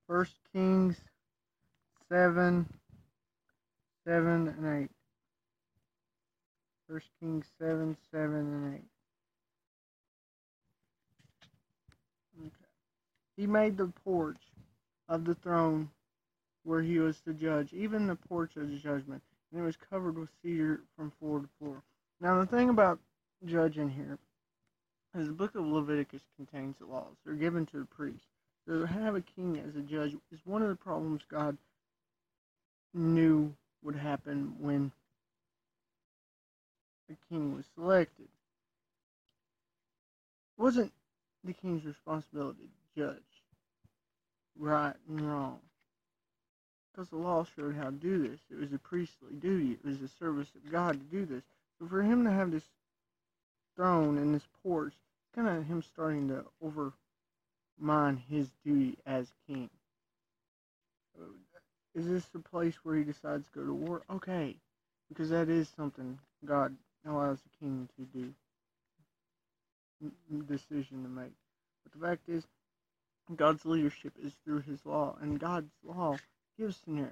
First Kings 7, 7 and 8. First Kings 7, 7 and 8. Okay. He made the porch of the throne where he was to judge, even the porch of the judgment, and it was covered with cedar from floor to floor. Now, the thing about judging here is the book of Leviticus contains the laws. They're given to the priest. So to have a king as a judge is one of the problems God knew would happen when a king was selected. It wasn't the king's responsibility to judge right and wrong, because the law showed how to do this. It was a priestly duty. It was the service of God to do this. So for him to have this throne and this porch, it's kind of him starting to overmine his duty as king. Is this the place where he decides to go to war? Okay, because that is something God allows the king to do, decision to make. But the fact is, God's leadership is through his law, and God's law gives scenarios.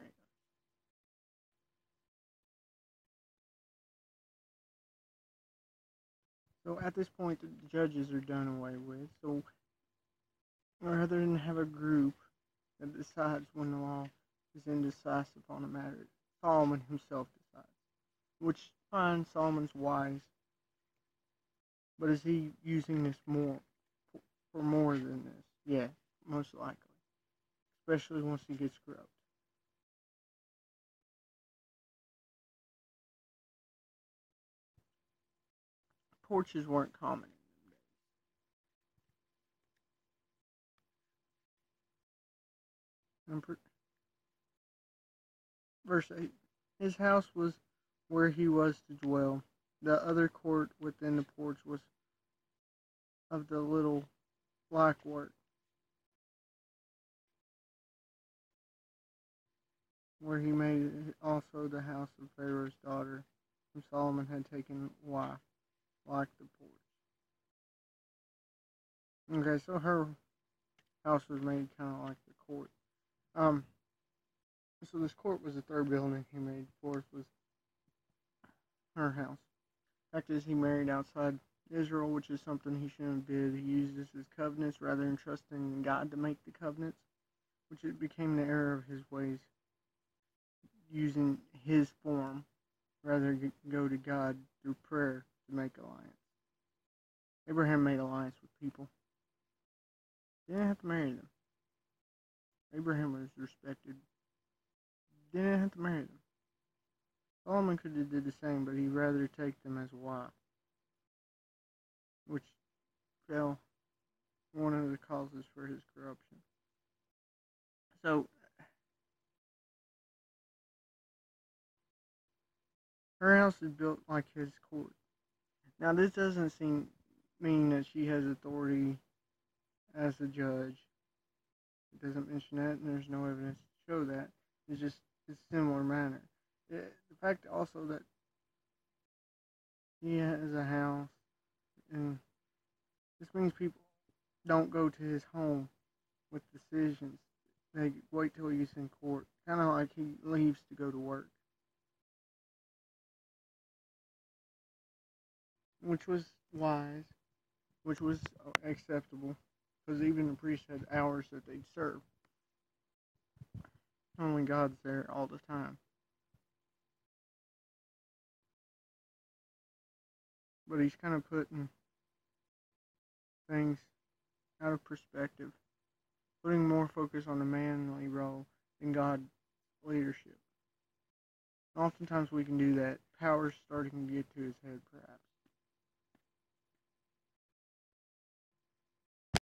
So at this point, the judges are done away with. So rather than have a group that decides when the law is indecisive on a matter, Solomon himself decides. Which, fine, Solomon's wise, but is he using this more for more than this? Yeah, most likely. Especially once he gets corrupt. Porches weren't common in them days. Verse 8. His house was where he was to dwell. The other court within the porch was of the little black work, where he made also the house of Pharaoh's daughter, whom Solomon had taken wife, like the porch. Okay, so her house was made kind of like the court. So this court was the third building he made. Fourth was her house. Fact is, he married outside Israel, which is something he shouldn't have did. He used this as covenants rather than trusting in God to make the covenants, which it became the error of his ways, using his form rather than go to God through prayer to make alliance. Abraham made alliance with people. He didn't have to marry them. Abraham was respected. Didn't have to marry them. Solomon could have did the same, but he'd rather take them as a wife, which fell one of the causes for his corruption. So her house is built like his court. Now this doesn't mean that she has authority as a judge. It doesn't mention that, and there's no evidence to show that. It's just a similar manner. The fact also that he has a house, and this means people don't go to his home with decisions. They wait till he's in court, kind of like he leaves to go to work, which was wise, which was acceptable, because even the priests had hours that they'd serve. Only God's there all the time. But he's kind of putting things out of perspective, putting more focus on the manly role than God's leadership. Oftentimes we can do that. Power's starting to get to his head, perhaps.